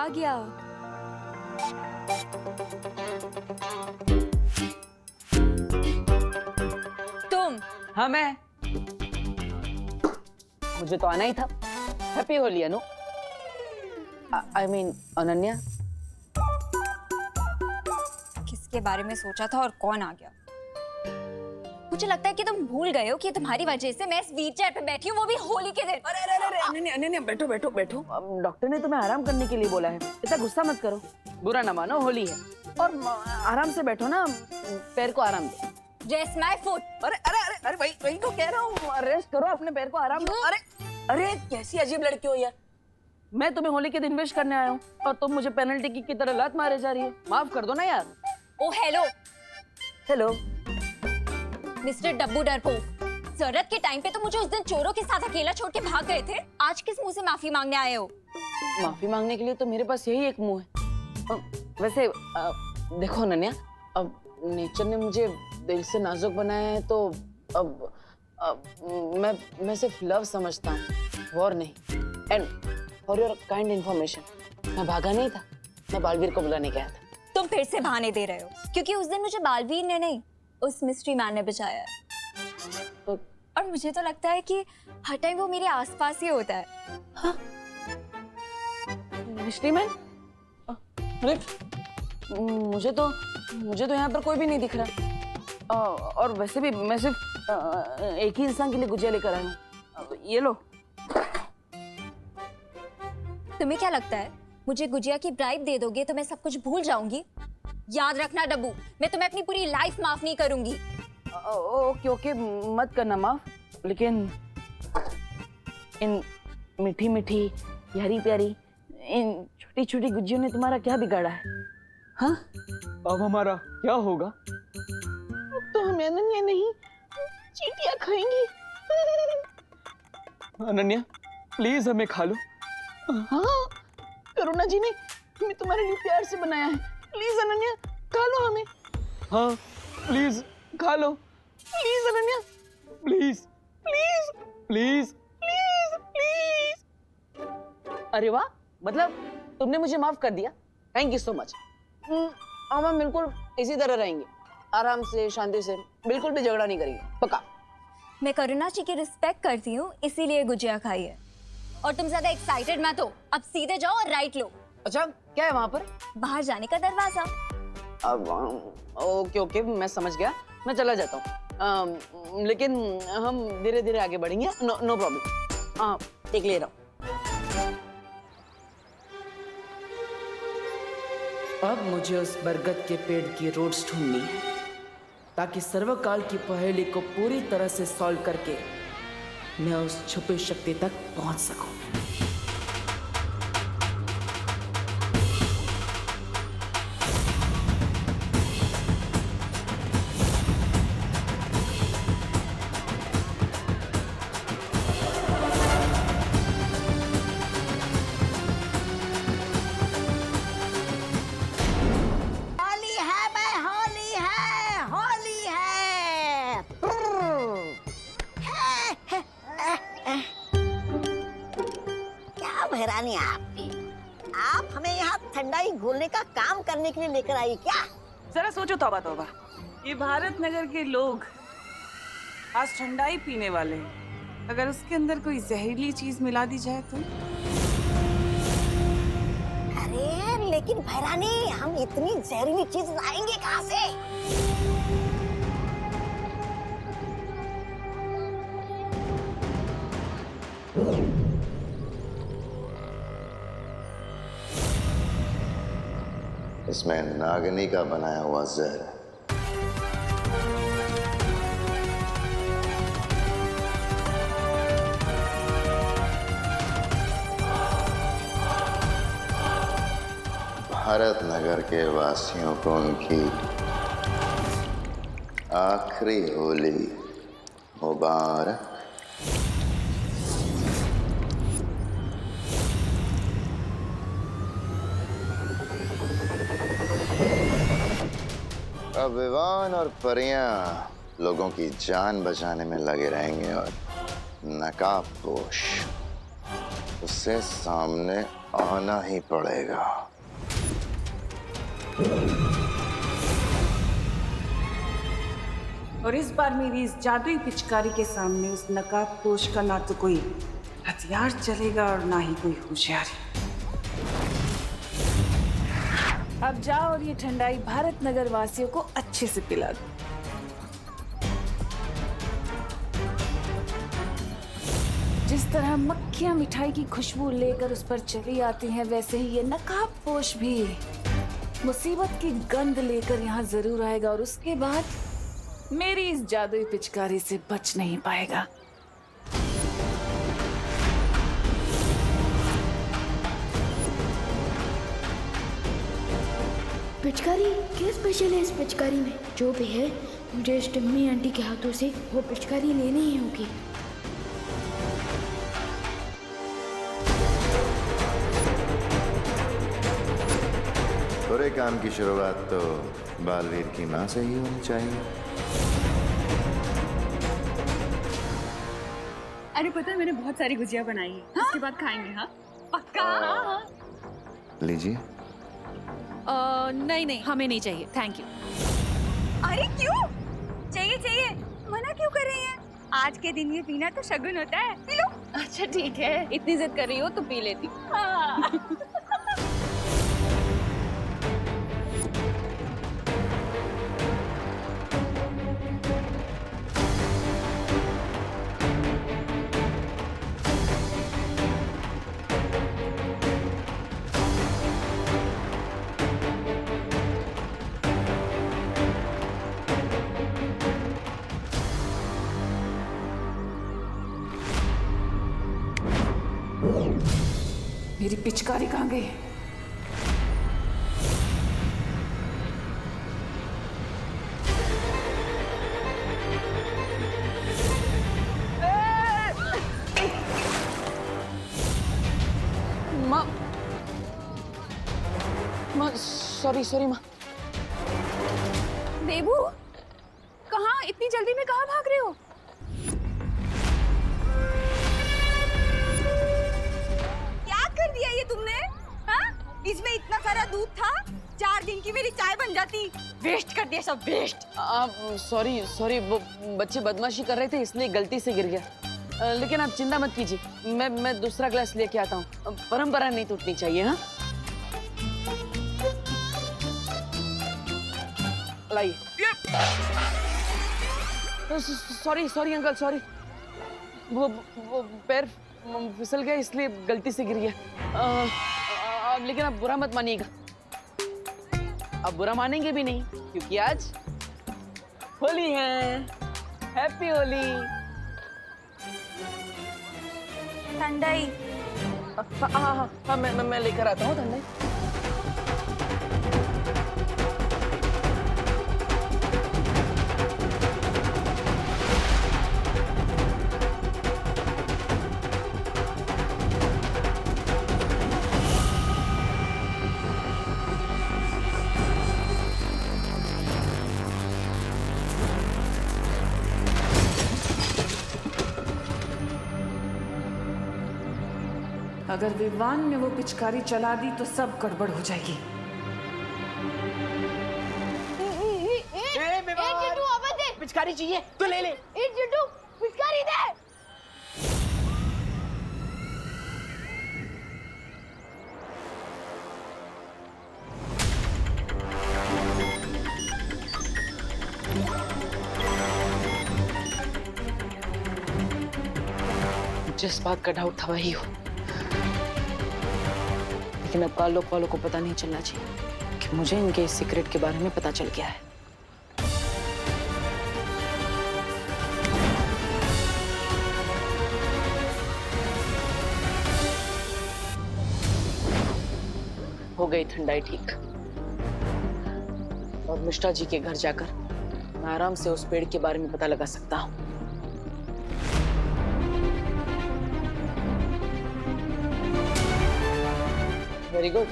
आ गया। तुम? हाँ मैं। मुझे तो आना ही था। Happy Holi Anu. I mean Ananya. किसके बारे में सोचा था और कौन आ गया? मुझे लगता है कि तुम भूल गए हो कि तुम्हारी वजह से मैं इस व्हीलचेयर पे बैठी हूँ, वो भी होली के दिन। अरे अरे अरे अनन्या अनन्या बैठो बैठो बैठो। डॉक्टर ने तुम्हें आराम करने के लिए बोला है, इतना गुस्सा मत करो। बुरा ना मानो, होली है और आराम से बैठो ना, पैर को आराम दो। Rest my foot। अरे अरे अरे अरे वही तो कह रहा हूँ, रेस्ट करो, अपने पैर को आराम दो। अरे अरे कैसी अजीब लड़की हो यार। मैं तुम्हें होली के दिन विश करने आया हूँ और तुम मुझे पेनल्टी किक की तरह लात मारे जा रही हो। माफ कर दो ना यार। ओ हेलो हेलो मिस्टर डब्बू डरपोक, जरूरत के टाइम पे तो मुझे उस दिन चोरों के साथ अकेला छोड़ के भाग गए थे। आज किस मुंह से माफी मांगने आए हो? माफी मांगने के लिए तो मेरे पास यही एक मुंह है। वैसे देखो अनन्या, अब नेचर ने मुझे दिल से नाजुक बनाया है तो अब मैं सिर्फ लव समझता हूँ और नहीं। And for your kind information, मैं भागा नहीं था, मैं बालवीर को बुलाने गया था। तुम फिर से बहाने दे रहे हो, क्योंकि उस दिन मुझे बालवीर ने नहीं, उस मिस्ट्री मैन ने बचाया है। और मुझे तो लगता है कि हर टाइम वो मेरे आसपास ही होता है। हाँ? Mystery man? अरे मुझे तो यहाँ पर कोई भी नहीं दिख रहा। और वैसे भी मैं सिर्फ एक ही इंसान के लिए गुजिया लेकर आया हूँ। ये लो। तुम्हें क्या लगता है मुझे गुजिया की ब्राइब दे दोगे तो मैं सब कुछ भूल जाऊंगी? याद रखना डब्बू, मैं तुम्हें अपनी पूरी लाइफ माफ नहीं करूंगी। ओके ओके, मत करना माफ, लेकिन इन मीठी मीठी प्यारी प्यारी इन छोटी छोटी गुजियों ने तुम्हारा क्या बिगाड़ा है? हाँ? अब हमारा क्या होगा? अब तो हम अनन्या नहीं चींटियां खाएंगी। अनन्या प्लीज हमें खा लो। हाँ, करुणा जी ने हमें तुम्हारे लिए प्यार से बनाया है। प्लीज अनन्या खा लो हमें। हाँ प्लीज खा लो। Please Ananya, please please please please please. अरे वाह, मतलब तुमने मुझे माफ कर दिया। Thank you so much. हम बिल्कुल इसी तरह रहेंगे, आराम से शांति से, बिल्कुल भी झगड़ा नहीं करेंगे, पक्का। मैं करुणा जी की रिस्पेक्ट करती हूँ, इसीलिए गुजिया खाई है। और तुम ज्यादा एक्साइटेड मत हो, अब सीधे जाओ और राइट लो। अच्छा क्या है वहाँ पर? बाहर जाने का दरवाजा। अब ओके ओके, मैं समझ गया, मैं चला जाता हूँ। लेकिन हम धीरे धीरे आगे बढ़ेंगे। No problem. हाँ, एक ले रहा हूँ। अब मुझे उस बरगद के पेड़ की रूट्स ढूंढनी है ताकि सर्वकाल की पहेली को पूरी तरह से सॉल्व करके मैं उस छुपी शक्ति तक पहुंच सकूं। हैरानी आपकी, आप हमें यहाँ ठंडाई घोलने का काम करने के लिए लेकर आई क्या? जरा सोचो, तौबा तौबा, ये भारत नगर के लोग आज ठंडाई पीने वाले हैं। अगर उसके अंदर कोई जहरीली चीज मिला दी जाए तो? अरे लेकिन भैरानी, हम इतनी जहरीली चीज लाएंगे कहाँ से? इसमें नागिनी का बनाया हुआ जहर है। भारत नगर के वासियों को उनकी आखिरी होली मुबारक। अब विवान और परियां लोगों की जान बचाने में लगे रहेंगे और नकाबपोश उसे सामने आना ही पड़ेगा। और इस बार मेरी इस जादुई पिचकारी के सामने उस नकाबपोश का ना तो कोई हथियार चलेगा और ना ही कोई होशियारी। अब जाओ और ये ठंडाई भारत नगर वासियों को अच्छे से पिला दो। जिस तरह मक्खियां मिठाई की खुशबू लेकर उस पर चली आती हैं, वैसे ही ये नकाबपोश भी मुसीबत की गंध लेकर यहाँ जरूर आएगा और उसके बाद मेरी इस जादुई पिचकारी से बच नहीं पाएगा। पिचकारी क्या स्पेशल है इस पिचकारी में? जो भी है मुझे इस टम्मी आंटी के हाथों से वो पिचकारी लेनी ही होगी। बुरे काम की शुरुआत तो बालवीर की माँ से ही होनी चाहिए। अरे पता है मैंने बहुत सारी गुजिया बनाई है। हाँ? उसके बाद खाएंगे। हाँ पक्का। हाँ। लीजिए। नहीं नहीं हमें नहीं चाहिए, थैंक यू। अरे क्यों? चाहिए चाहिए, मना क्यों कर रही हैं? आज के दिन ये पीना तो शगुन होता है, पी लो। अच्छा ठीक है, इतनी जिद कर रही हो तो पी लेती हूँ। हाँ। मेरी पिचकारी कहाँ गई? माँ, माँ सॉरी सॉरी माँ। देबू कहाँ? इतनी जल्दी में कहाँ भाग रहे हो? ये तुमने? हाँ? इसमें इतना सारा दूध था, 4 दिन की मेरी चाय बन जाती। वेस्ट कर दिया सब, वेस्ट। सॉरी सॉरी, वो बच्चे बदमाशी कर रहे थे इसलिए गलती से गिर गया। लेकिन आप चिंता मत कीजिए, मैं दूसरा ग्लास लेके आता हूँ। परंपरा नहीं टूटनी चाहिए। हाँ लाइए। Sorry sorry uncle, sorry. वो पैर फिसल गया इसलिए गलती से गिर गया। लेकिन आप बुरा मत मानिएगा। आप बुरा मानेंगे भी नहीं क्योंकि आज होली है। हैप्पी होली। ठंडाई। हाँ मैं लेकर आता हूँ ठंडाई। अगर विवान ने वो पिचकारी चला दी तो सब गड़बड़ हो जाएगी। पिचकारी चाहिए तो ले ले। पिचकारी दे। जिस बात का डाउट था वही हो, लेकिन अब काल लोग वालों को पता नहीं चलना चाहिए कि मुझे इनके इस सीक्रेट के बारे में पता चल गया है। हो गई ठंडाई ठीक। और मिश्रा जी के घर जाकर मैं आराम से उस पेड़ के बारे में पता लगा सकता हूँ। Very good.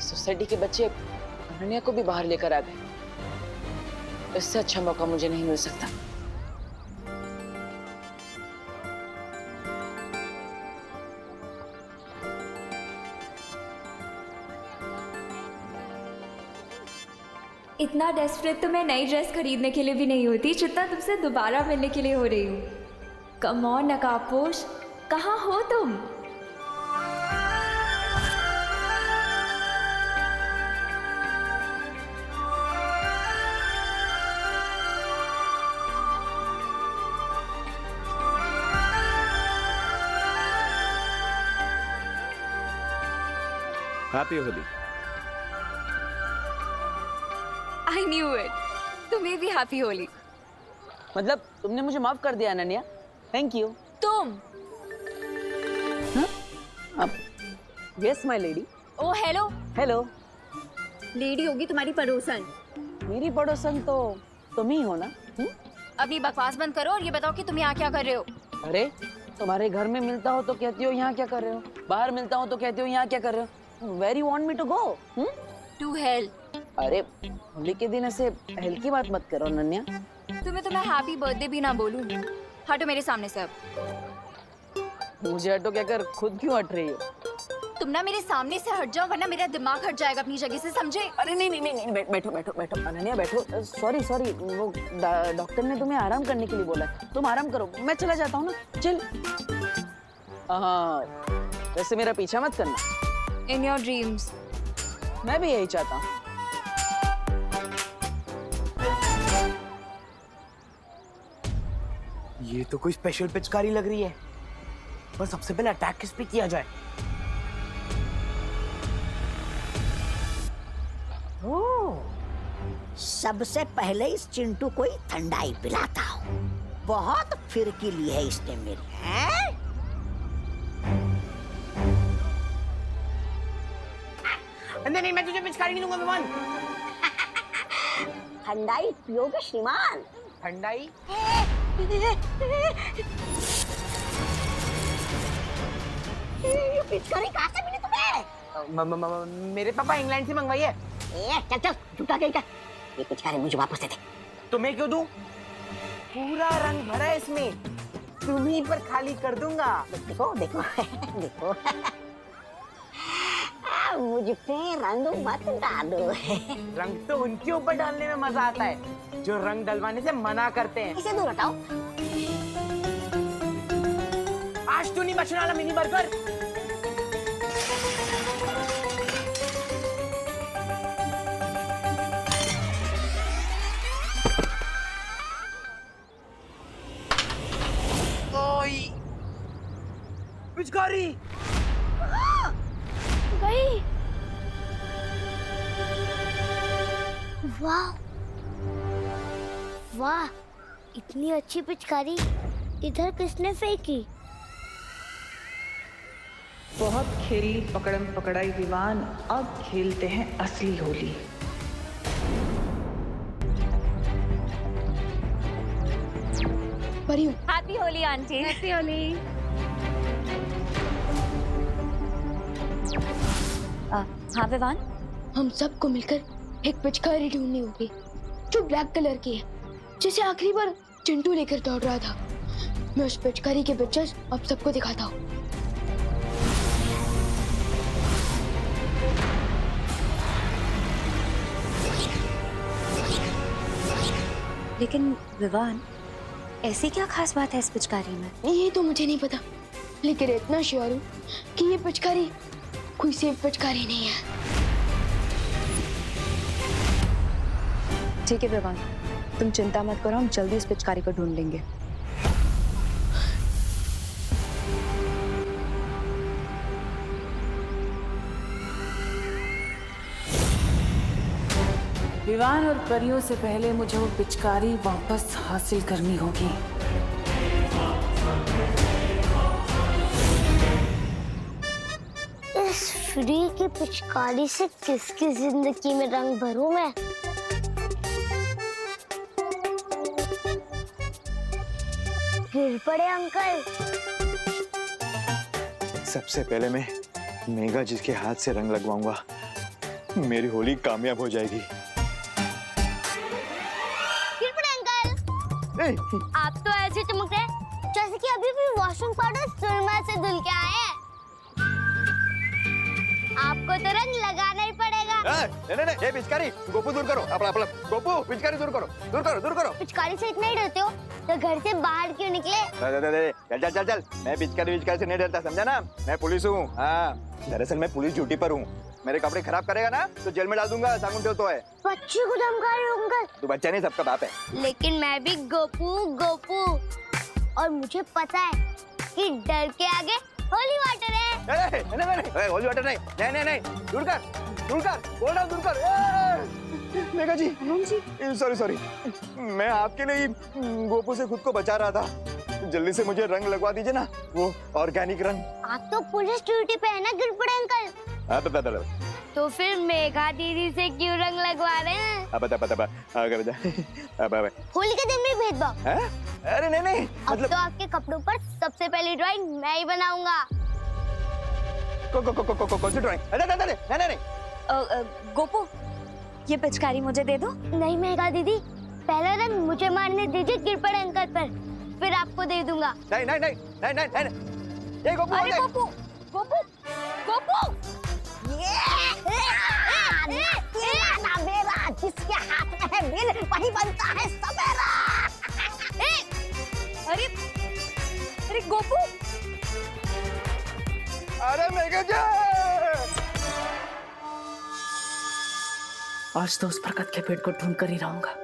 सोसाइटी के बच्चे अनन्या को भी बाहर लेकर आ गए। इससे अच्छा मौका मुझे नहीं मिल सकता। इतना डेस्परेट तो मैं नई ड्रेस खरीदने के लिए भी नहीं होती जितना तुमसे दोबारा मिलने के लिए हो रही हूँ। कम ऑन नकाबपोश, कहाँ हो तुम? Happy Holi. I knew it, तुम्हें भी हैप्पी होली। मतलब तुमने मुझे माफ कर दिया अनन्या, थैंक यू। तुम? Yes my lady. Oh hello. Hello. Lady होगी तुम्हारी पड़ोसन। मेरी पड़ोसन तो तुम ही हो ना? अपनी बकवास बंद करो और ये बताओ कि तुम यहाँ क्या कर रहे हो? अरे तुम्हारे घर में मिलता हो तो कहती हो यहाँ क्या कर रहे हो, बाहर मिलता हो तो कहती हो यहाँ क्या कर रहे हो। Where you want me to go? To hell. अरे होली के दिन ऐसे हेल की बात मत करो अनन्या। तो मैं हैप्पी बर्थडे भी ना बोलूं। हटो मेरे सामने से अब। मुझे हटो कहकर खुद क्यों हट रही हो? तुम ना मेरे सामने से हट जाओ वरना मेरा दिमाग हट जाएगा अपनी जगह से, समझे? अरे नहीं, बैठो बैठो बैठो अनन्या बैठो। सॉरी वो डॉक्टर ने तुम्हें आराम करने के लिए बोला है, तुम आराम करो, मैं चला जाता हूँ ना। चल। हाँ वैसे मेरा पीछा मत करना। In your dreams. मैं भी यही चाहता हूँ। ये तो कोई स्पेशल पिचकारी लग रही है, पर सबसे पहले अटैक किस पे किया जाए? सबसे पहले इस चिंटू को ही ठंडाई पिलाता हूँ। बहुत फिरकी ली है इसने मेरी। हैं? नहीं, मैं तुझे पिचकारी नहीं दूंगा विमान। ठंडाई पियोगे श्रीमान? ठंडाई? ये पिचकारी कहाँ से मिली तुम्हें? मेरे पापा इंग्लैंड से मंगवाई है। चल झूठा कहीं का। ये पिचकारी मुझे वापस दे दे। तुम्हें क्यों दूं? पूरा रंग भरा है इसमें, तुम्हीं पर खाली कर दूंगा। देखो देखो देखो। मुझ पे रंग मत डालो। रंग तो उनके ऊपर डालने में मजा आता है जो रंग डलवाने से मना करते हैं। इसे दूर हटाओ। आज तो नहीं बचने वाला मिनी बर्गर। ओई पिचकारी गई। वाह वाह, इतनी अच्छी पिचकारी इधर किसने फेंकी? बहुत खेली पकड़म पकड़ाई विवान, अब खेलते हैं असली होली। परियों, happy Holi aunty. Happy Holi. हाँ विवान, हम सबको मिलकर एक पिचकारी ढूंढनी होगी जो ब्लैक कलर की है, जिसे आखिरी बार चिंटू लेकर दौड़ रहा था। मैं उस पिचकारी के पिक्चर्स अब सबको दिखाता हूँ। लेकिन विवान, ऐसी क्या खास बात है इस पिचकारी में? ये तो मुझे नहीं पता, लेकिन इतना श्योर हूँ कि ये पिचकारी कोई सेफ पिचकारी नहीं है। ठीक है विवान, तुम चिंता मत करो, हम जल्दी इस पिचकारी को ढूंढ लेंगे। विवान और परियों से पहले मुझे वो पिचकारी वापस हासिल करनी होगी। इस फ्री की पिचकारी से किसकी जिंदगी में रंग भरूं मैं? गिर पड़े अंकल। सबसे पहले मैं मेघा जी के हाथ से रंग लगवाऊंगा, मेरी होली कामयाब हो जाएगी। गिर पड़े अंकल। आप तो ऐसे चमक रहे जैसे कि अभी भी वॉशिंग पाउडर सुरमा से धुल के आए हैं। आपको तो रंग लगाना ही पड़ेगा। नहीं नहीं, ये पिचकारी गोपू दूर करो, अपना अपना गोपू पिचकारी दूर करो, दूर करो, दूर करो। पिचकारी से इतना ही डरते हो तो घर से बाहर क्यों निकले? चल चल चल चल, मैं पिचकारी से नहीं डरता, समझा ना? मैं पुलिस हूँ। हाँ, दरअसल मैं पुलिस ड्यूटी पर हूँ। मेरे कपड़े खराब करेगा ना तो जेल में डाल दूंगा, सागुन टेव तो है। बच्चे को धमका रहे हो अंकल? तू बच्चा नहीं, सबका बाप है। लेकिन मैं भी गोपू और मुझे पता है कि डर के आगे होली वाटर है। नहीं, होली वाटर नहीं, नहीं नहीं, दूर कर, बोल रहा हूँ दूर कर। मेघा जी, सॉरी, मैं आपके लिए गोपू से खुद को बचा रहा था। जल्दी से मुझे रंग लगवा दीजिए ना, वो ऑर्गेनिक रंग। आप तो पुलिस ड्यूटी पे है ना गिरपड़े अंकल? तो फिर मेघा दीदी से क्यों रंग लगवा रहे हैं? होली के दिन भी भेदभाव? अरे नहीं, अब तो आपके कपड़ों पर सबसे पहली ड्राइंग मैं ही बनाऊंगा। कौन सी ड्राइंग? नहीं। गोपू, ये पिचकारी मुझे दे दो। नहीं मेघा दीदी, पहला रंग मुझे मारने दीजिए गिरपड़े अंकल पर, फिर आपको दे दूंगा। नहीं। ये गोपू, अरे गोपू, जिसके हाथ में है बिल वही बनता है सवेरा। अरे गोपू, अरे मेघा जी, आज तो उस बरगद के पेड़ को ढूंढ कर ही रहूंगा।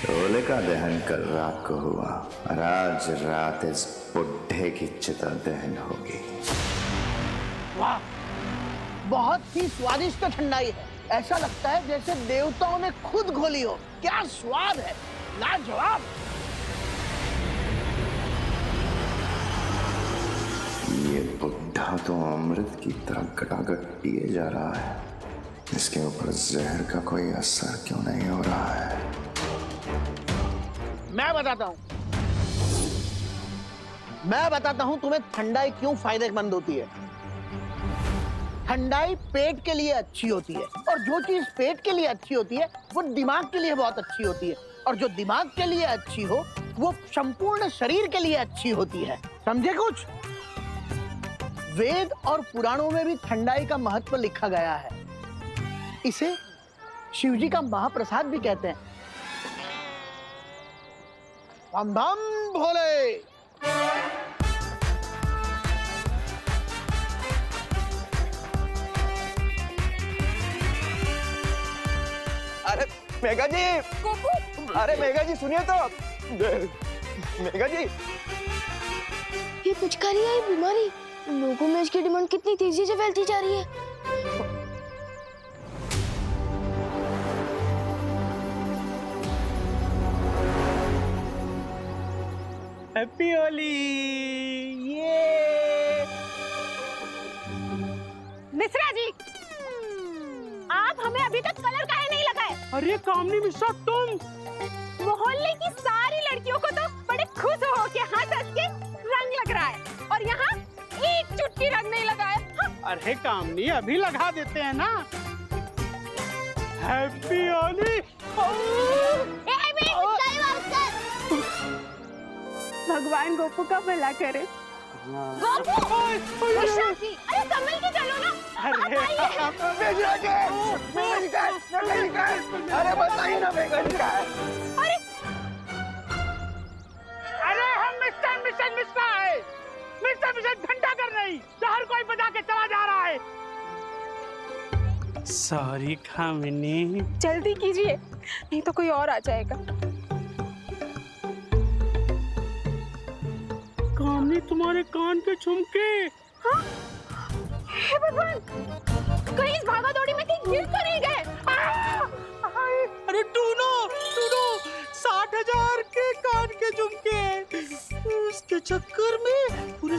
होलिका दहन कल रात को हुआ और आज रात इस बुढ़े की चिता दहन होगी। वाह, बहुत ही स्वादिष्ट ठंडाई है। ऐसा लगता है जैसे देवताओं ने खुद घोली हो। क्या स्वाद है, लाजवाब। ये बुढ़ा तो अमृत की तरह गटागट पिए जा रहा है, इसके ऊपर जहर का कोई असर क्यों नहीं हो रहा है? मैं बताता हूं तुम्हें ठंडाई क्यों फायदेमंद होती है। ठंडाई पेट के लिए अच्छी होती है, और जो चीज पेट के लिए अच्छी होती है वो दिमाग के लिए बहुत अच्छी होती है, और जो दिमाग के लिए अच्छी हो वो संपूर्ण शरीर के लिए अच्छी होती है। समझे कुछ? वेद और पुराणों में भी ठंडाई का महत्व लिखा गया है। इसे शिवजी का महाप्रसाद भी कहते हैं। धम धम भोले। अरे मेघा जी, अरे मेघा जी सुनिए तो। मेघा जी, ये पिचकारी है, बीमारी, लोगों में इसकी डिमांड कितनी तेजी से फैलती जा रही है। हैप्पी होली। ये मिश्रा जी, आप हमें अभी तक कलर काहे नहीं लगाए? अरे कामनी मिश्रा, तुम मोहल्ले की सारी लड़कियों को तो बड़े खुश हो के हंस के रंग लग रहा है, और यहाँ एक चुटकी रंग नहीं लगाए। हाँ। अरे कामनी, अभी लगा देते हैं ना। हैप्पी होली। भगवान गोपू का भला करे। गोपू, मिश्रा जी, अरे संभल के चलो ना। अरे बताइए ना मेघा जी का है। अरे हम मिस्टर मिश्रा है। मिस्टर घंटा कर नहीं, हर कोई बजा के चला जा रहा है। सॉरी कामिनी। जल्दी कीजिए, नहीं तो कोई और आ जाएगा। कामनी, तुम्हारे कान के झुमके। हाँ? हे भगवान, कहीं इस भागा दौड़ी में कहीं गिर तो नहीं गए? अरे टूनो,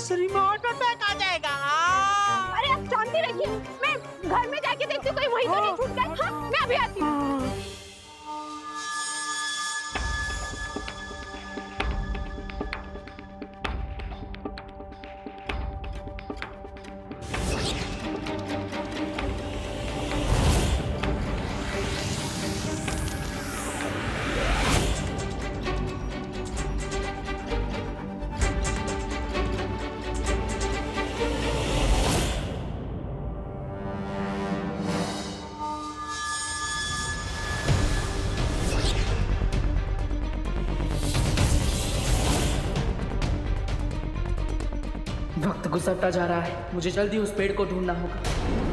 नर्सरी में हार्ट अटैक आ जाएगा। अरे आप शांति रखिए, मैं घर में जाके देखती हूँ कोई वहीं तो नहीं छूट गए। हाँ, मैं अभी आती हूँ। वक्त गुजरता जा रहा है, मुझे जल्दी उस पेड़ को ढूंढना होगा।